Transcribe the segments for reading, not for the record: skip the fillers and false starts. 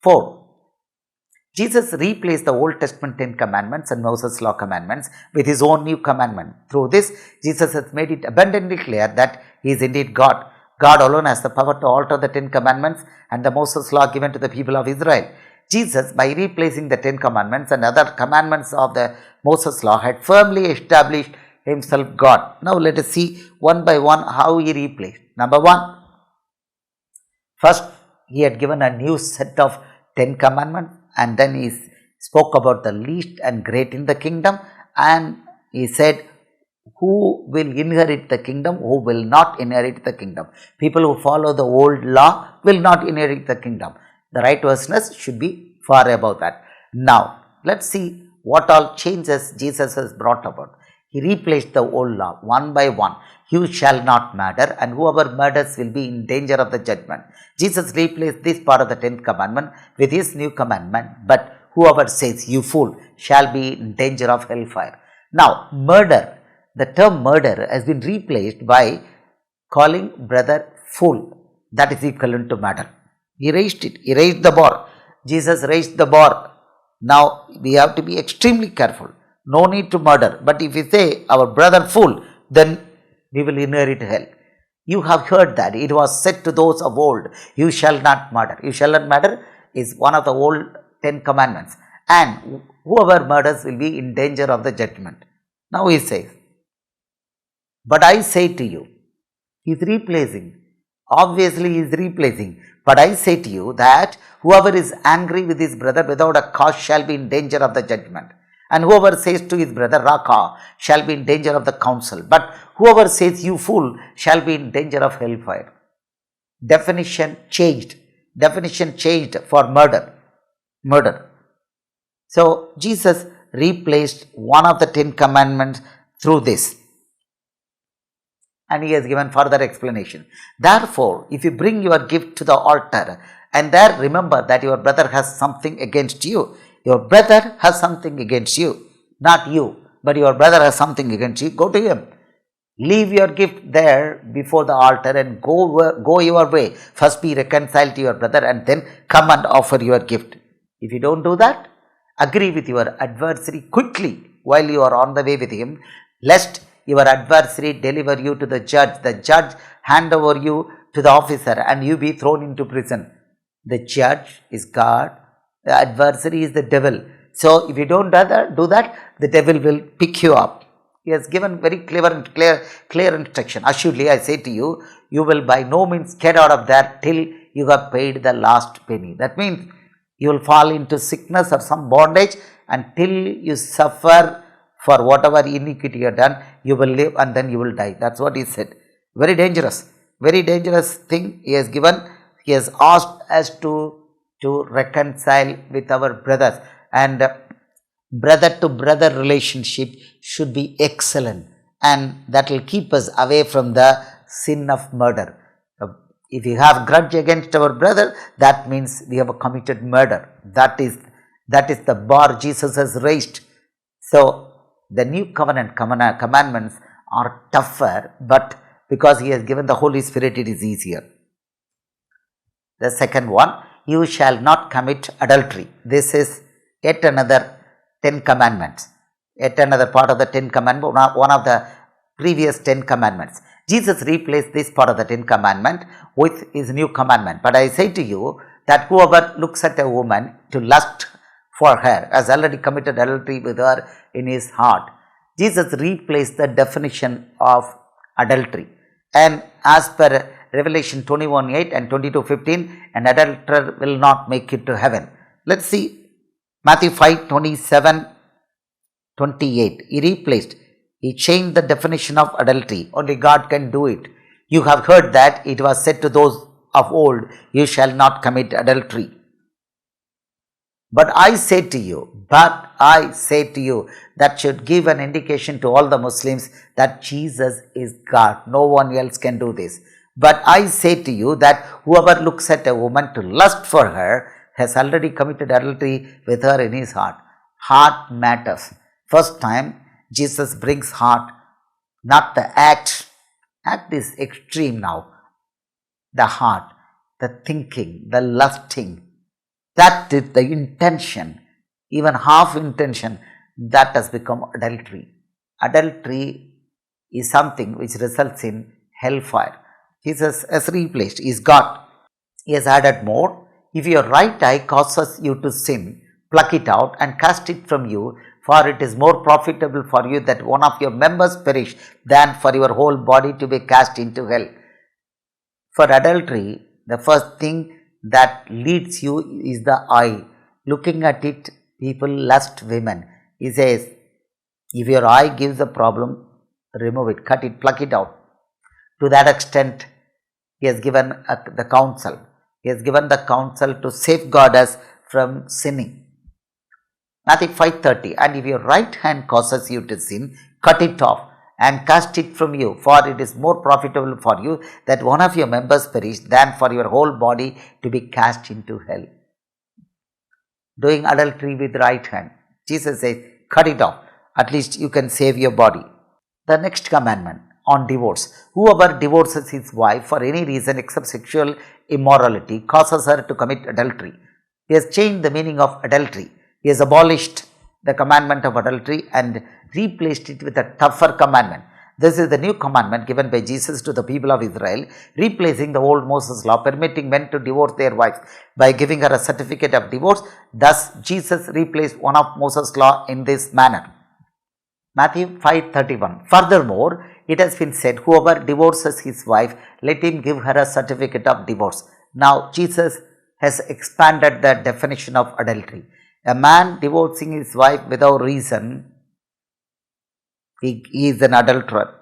4. Jesus replaced the Old Testament 10 commandments and Moses' law commandments with his own new commandment. Through this, Jesus has made it abundantly clear that he is indeed God. God alone has the power to alter the 10 commandments and the Moses' law given to the people of Israel. Jesus, by replacing the 10 commandments and other commandments of the Moses' law, had firmly established himself God. Now let us see one by one how he replaced. Number 1. First, he had given a new set of 10 commandments, and then he spoke about the least and great in the kingdom, and he said who will inherit the kingdom, who will not inherit the kingdom. People who follow the old law will not inherit the kingdom. The righteousness should be far above that. Now, let's see what all changes Jesus has brought about. He replaced the old law one by one. You shall not murder, and whoever murders will be in danger of the judgment. Jesus replaced this part of the 10th commandment with his new commandment, but whoever says you fool shall be in danger of hellfire. Now, murder, the term murder has been replaced by calling brother fool. That is equivalent to murder. He raised it, he raised the bar. Jesus raised the bar. Now, we have to be extremely careful. No need to murder, but if we say our brother fool, then we will inherit hell. You have heard that it was said to those of old, you shall not murder. You shall not murder is one of the old 10 commandments, and whoever murders will be in danger of the judgment. Now he says, but I say to you, he is replacing. Obviously he is replacing. But I say to you that whoever is angry with his brother without a cause shall be in danger of the judgment. And whoever says to his brother, Raka, shall be in danger of the council. But whoever says, you fool, shall be in danger of hellfire. Definition changed. Definition changed for murder. Murder. So, Jesus replaced one of the 10 commandments through this. And he has given further explanation. Therefore, if you bring your gift to the altar, and there remember that your brother has something against you, your brother has something against you, not you, but your brother has something against you, go to him. Leave your gift there before the altar and go your way. First be reconciled to your brother and then come and offer your gift. If you don't do that, agree with your adversary quickly while you are on the way with him, lest your adversary deliver you to the judge hand over you to the officer, and you be thrown into prison. The judge is God, the adversary is the devil. So if you don't do that, the devil will pick you up. He has given very clear instruction. Assuredly, I say to you, you will by no means get out of there till you have paid the last penny. That means you will fall into sickness or some bondage until you suffer for whatever iniquity you have done. You will live and then you will die. That's what he said. Very dangerous thing he has given. He has asked us to reconcile with our brothers, and brother to brother relationship should be excellent, and that will keep us away from the sin of murder. If we have grudge against our brother, that means we have committed murder. That is the bar Jesus has raised. So the new covenant commandments are tougher, but because he has given the Holy Spirit, it is easier. The second one, you shall not commit adultery. This is yet another 10 commandments, yet another part of the 10 commandments, one of the previous 10 commandments. Jesus replaced this part of the 10 commandment with his new commandment. But I say to you that whoever looks at a woman to lust for her has already committed adultery with her in his heart. Jesus replaced the definition of adultery. And as per Revelation 21:8 and 22:15, an adulterer will not make it to heaven. Let's see Matthew 5:27-28. He changed the definition of adultery. Only God can do it. You have heard that it was said to those of old, you shall not commit adultery. But I say to you, that should give an indication to all the Muslims that Jesus is God. No one else can do this. But I say to you that whoever looks at a woman to lust for her has already committed adultery with her in his heart. Heart matters. First time, Jesus brings heart, not the act. Act is extreme now. The heart, the thinking, the lusting, That is the intention, even half intention, that has become adultery. Adultery is something which results in hellfire. Jesus has replaced, He is God. He has added more. If your right eye causes you to sin, pluck it out and cast it from you, for it is more profitable for you that one of your members perish than for your whole body to be cast into hell. For adultery, the first thing that leads you is the eye. Looking at it, people lust women. He says, if your eye gives a problem, remove it, cut it, pluck it out. To that extent, He has given the counsel. He has given the counsel to safeguard us from sinning. Matthew 5:30, and if your right hand causes you to sin, cut it off and cast it from you, for it is more profitable for you that one of your members perish than for your whole body to be cast into hell. Doing adultery with right hand, Jesus says, cut it off. At least you can save your body. The next commandment on divorce. Whoever divorces his wife for any reason except sexual immorality causes her to commit adultery. He has changed the meaning of adultery. He has abolished the commandment of adultery and replaced it with a tougher commandment. This is the new commandment given by Jesus to the people of Israel, replacing the old Moses law, permitting men to divorce their wives by giving her a certificate of divorce. Thus, Jesus replaced one of Moses' law in this manner. Matthew 5:31. Furthermore, it has been said, whoever divorces his wife, let him give her a certificate of divorce. Now, Jesus has expanded the definition of adultery. A man divorcing his wife without reason, he is an adulterer.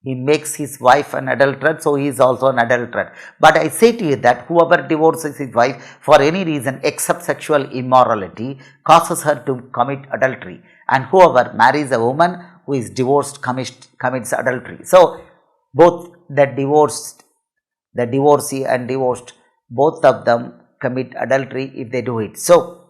He makes his wife an adulterer, so he is also an adulterer. But I say to you that whoever divorces his wife for any reason except sexual immorality causes her to commit adultery. And whoever marries a woman who is divorced commits adultery. So, both the divorcee and divorced, both of them commit adultery if they do it. So,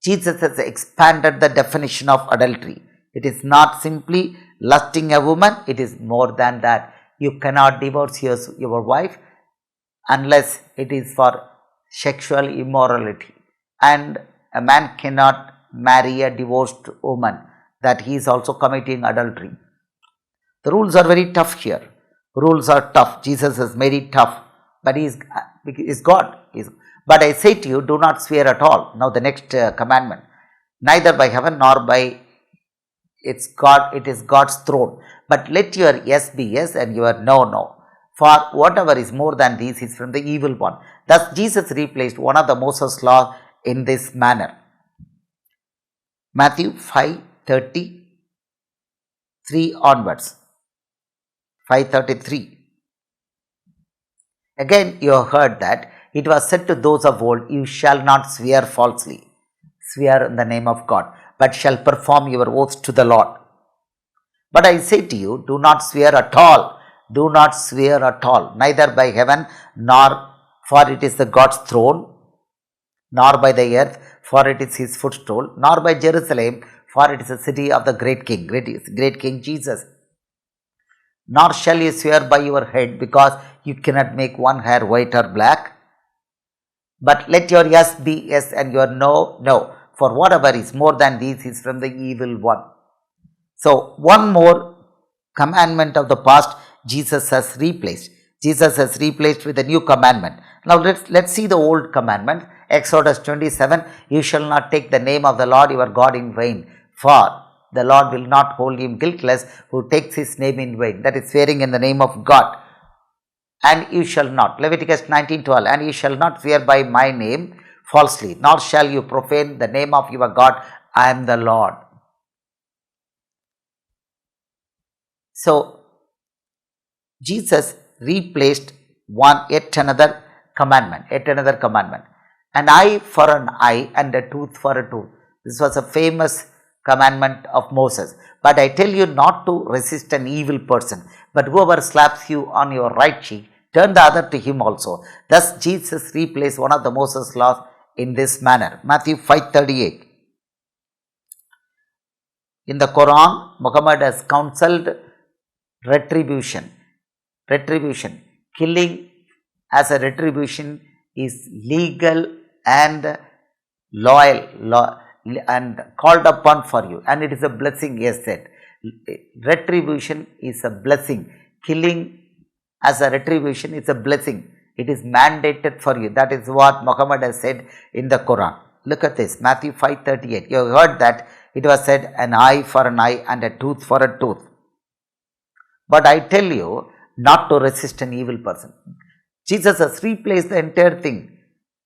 Jesus has expanded the definition of adultery. It is not simply lusting a woman, it is more than that. You cannot divorce your wife unless it is for sexual immorality. And a man cannot marry a divorced woman, that he is also committing adultery. The rules are very tough here. Rules are tough. Jesus has made it tough, but he is God. But I say to you, do not swear at all. Now the next commandment, neither by heaven nor by it is God's throne. But let your yes be yes and your no, no. For whatever is more than these is from the evil one. Thus Jesus replaced one of the Moses' law in this manner. Matthew 5:33 onwards. 5:33. Again you have heard that it was said to those of old, you shall not swear falsely. Swear in the name of God, but shall perform your oaths to the Lord. But I say to you, do not swear at all. Do not swear at all, neither by heaven, nor for it is the God's throne, nor by the earth, for it is his footstool, nor by Jerusalem, for it is the city of the great King, great King Jesus. Nor shall you swear by your head, because you cannot make one hair white or black. But let your yes be yes and your no, no. For whatever is more than these is from the evil one. So, one more commandment of the past Jesus has replaced. Jesus has replaced with a new commandment. Now, let's see the old commandment. Exodus 27, you shall not take the name of the Lord your God in vain, for the Lord will not hold him guiltless who takes his name in vain. That is swearing in the name of God. And you shall not, Leviticus 19:12, and you shall not swear by my name falsely, nor shall you profane the name of your God. I am the Lord. So, Jesus replaced yet another commandment. An eye for an eye and a tooth for a tooth. This was a famous commandment of Moses. But I tell you not to resist an evil person, but whoever slaps you on your right cheek, turn the other to him also. Thus Jesus replaced one of the Moses laws in this manner. Matthew 5:38. In the Quran, Muhammad has counseled retribution. Killing as a retribution is legal and loyal, and called upon for you, and it is a blessing. Yes, said retribution is a blessing. Killing as a retribution is a blessing. It is mandated for you. That is what Muhammad has said in the Quran. Look at this, Matthew 5:38. You have heard that it was said, an eye for an eye and a tooth for a tooth. But I tell you not to resist an evil person. Jesus has replaced the entire thing.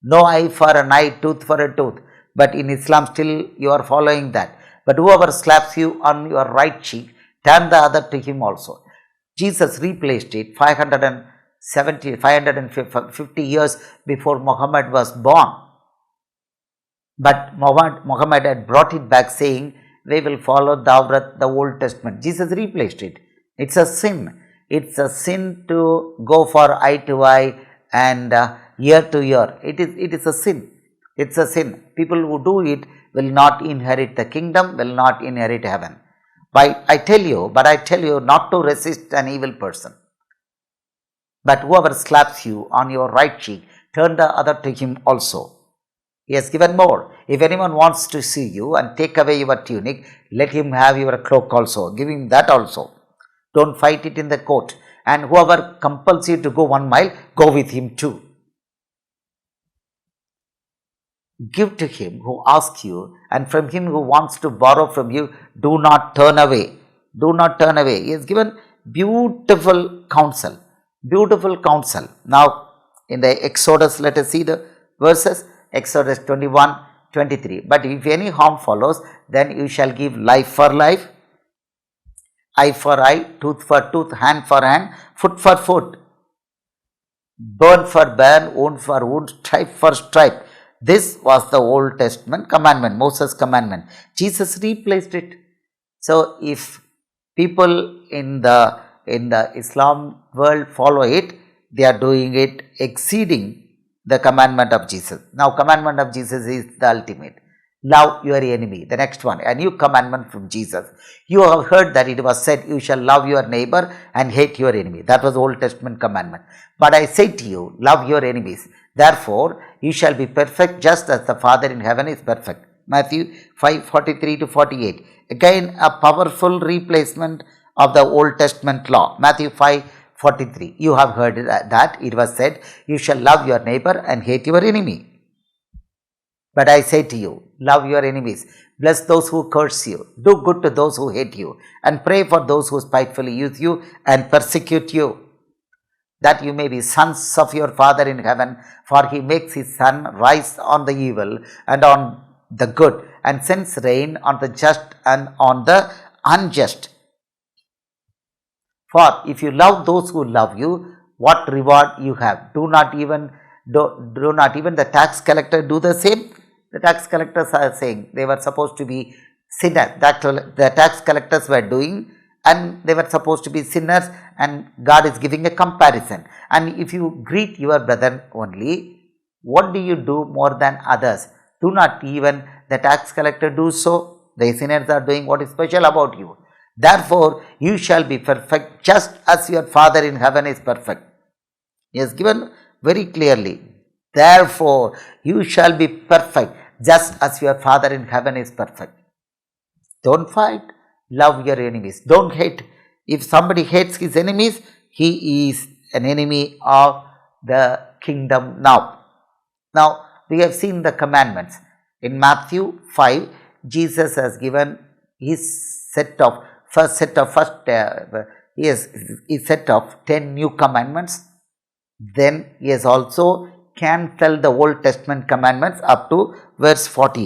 No eye for an eye, tooth for a tooth. But in Islam, still you are following that. But whoever slaps you on your right cheek, turn the other to him also. Jesus replaced it 550 years before Muhammad was born. But Muhammad had brought it back saying, we will follow the Old Testament. Jesus replaced it. It's a sin. It's a sin to go for eye to eye and ear to ear. It is a sin. It's a sin. People who do it will not inherit the kingdom, will not inherit heaven. But I tell you not to resist an evil person. But whoever slaps you on your right cheek, turn the other to him also. He has given more. If anyone wants to see you and take away your tunic, let him have your cloak also. Give him that also. Don't fight it in the court. And whoever compels you to go 1 mile, go with him too. Give to him who asks you, and from him who wants to borrow from you, do not turn away. Do not turn away. He has given beautiful counsel. Beautiful counsel. Now, in the Exodus, let us see the verses. Exodus 21:23. But if any harm follows, then you shall give life for life, eye for eye, tooth for tooth, hand for hand, foot for foot, burn for burn, wound for wound, stripe for stripe. This was the Old Testament commandment, Moses' commandment. Jesus replaced it. So if people in the Islam world follow it, they are doing it exceeding the commandment of Jesus. Now, commandment of Jesus is the ultimate. Love your enemy. The next one, a new commandment from Jesus. You have heard that it was said, you shall love your neighbor and hate your enemy. That was Old Testament commandment. But I say to you, love your enemies. Therefore, you shall be perfect just as the Father in heaven is perfect. Matthew 5:43-48. Again, a powerful replacement of the Old Testament law. Matthew 5:43. You have heard that it was said, you shall love your neighbor and hate your enemy. But I say to you, love your enemies, bless those who curse you, do good to those who hate you, and pray for those who spitefully use you and persecute you, that you may be sons of your Father in heaven, for he makes his sun rise on the evil and on the good, and sends rain on the just and on the unjust. For if you love those who love you, what reward you have? Do not even the tax collector do the same? The tax collectors are saying they were supposed to be sinners. That the tax collectors were doing, and they were supposed to be sinners, and God is giving a comparison. And if you greet your brother only, what do you do more than others? Do not even the tax collector do so? The sinners are doing what is special about you. Therefore, you shall be perfect just as your Father in heaven is perfect. He has given very clearly. Therefore, you shall be perfect just as your Father in heaven is perfect. Don't fight. Love your enemies. Don't hate. If somebody hates his enemies, he is an enemy of the kingdom now. Now, we have seen the commandments. In Matthew 5, Jesus has given his set of 10 new commandments. Then he has also cancelled the Old Testament commandments up to verse 48.